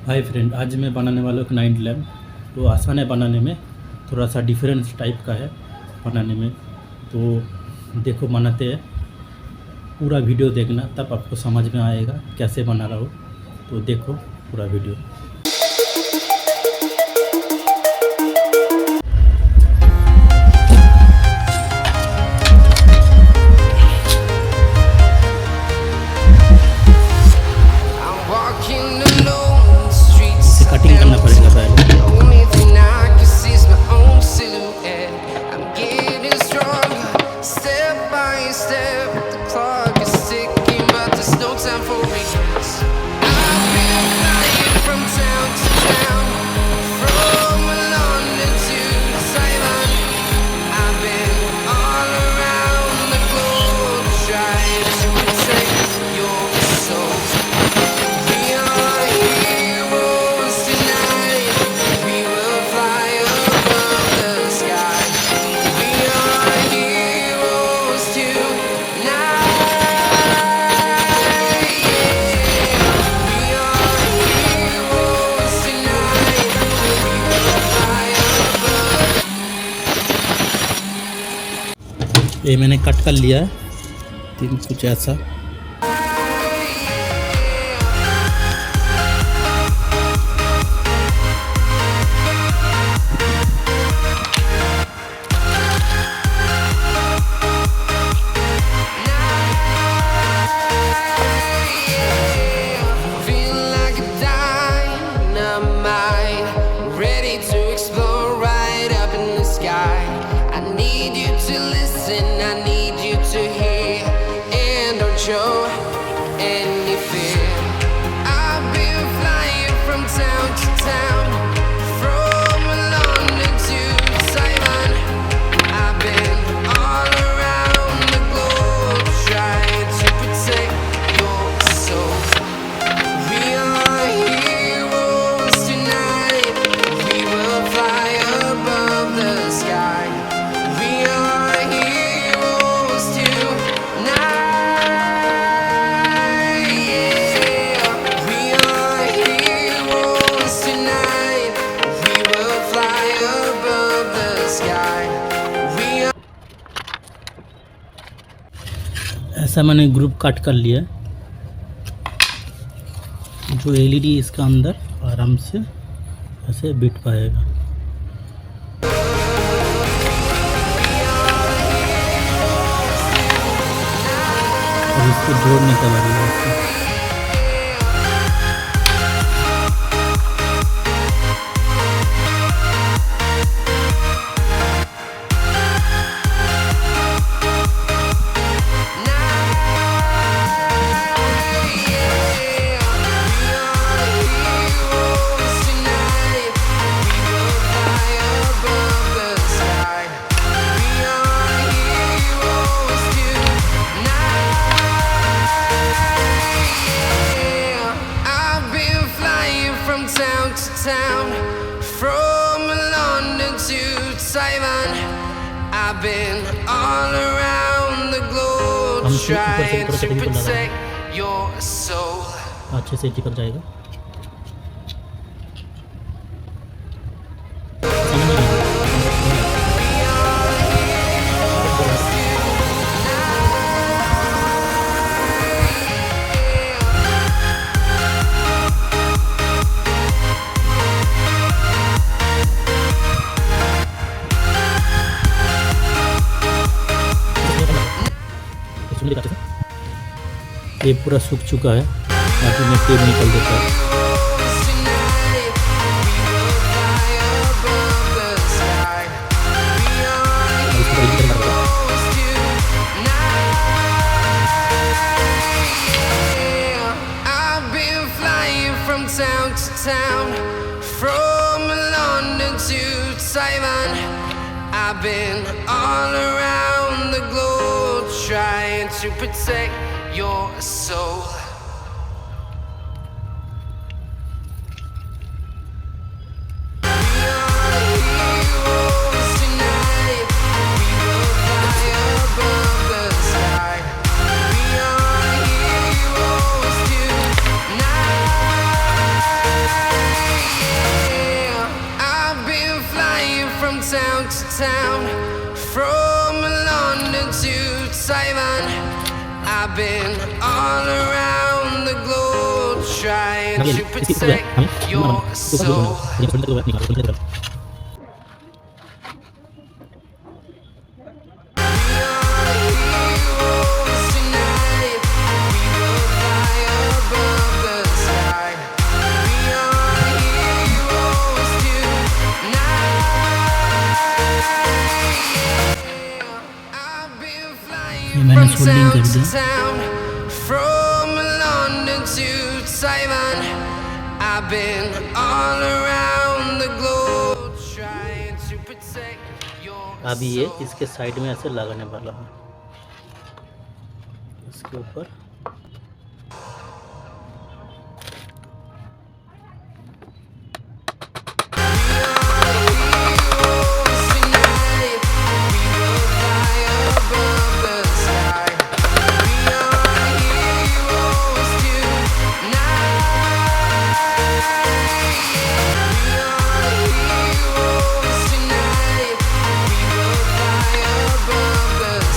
Hi friend, आज मैं बनाने वाला हूँ एक नाइट लैम्प। तो आसान है बनाने में, थोड़ा सा डिफरेंस टाइप का है बनाने में। तो देखो बनाते हैं, पूरा वीडियो देखना तब आपको समझ में आएगा कैसे बना रहा हूँ। तो देखो पूरा वीडियो। इसे कटिंग करना पड़ेगा पहले। ये मैंने कट कर लिया है, तीन कुछ ऐसा। Show any fear. I've been flying from town to town, from London to Taiwan. I've been all around the globe trying to protect your soul. We are heroes tonight. We will fly above the sky. We are heroes tonight. ऐसा मैंने group cut कर लिया, जो LED इसका अंदर आराम से ऐसे बिट पाएगा। और इसको जोड़ने का लगेगा इसको। Town, from London to Taiwan. I've been all around the globe trying to protect your soul. अच्छे से चिपक जाएगा। ये पूरा सूख चुका है, बाकी में तेल निकल देता है। I've been flying from town to town, from London to Taiwan. I've been all around the globe trying to protect your soul. We are heroes tonight. We will fly above the sky. We are heroes tonight. town to town, from London to Taiwan. I've been all around the globe trying to protect your soul. मैंने soldering कर दिया। From London to Taiwan, I've been all around the globe trying to protect your अभी ये soul. इसके side में ऐसे लगाने वाला हूँ, इसके ऊपर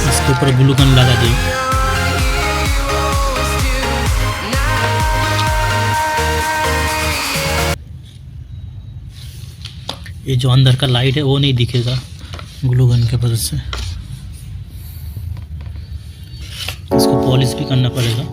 इसके ऊपर ग्लूकन लगा दिए। ये जो अंदर का लाइट है वो नहीं दिखेगा ग्लूगन के वजह से, इसको पॉलिश भी करना पड़ेगा।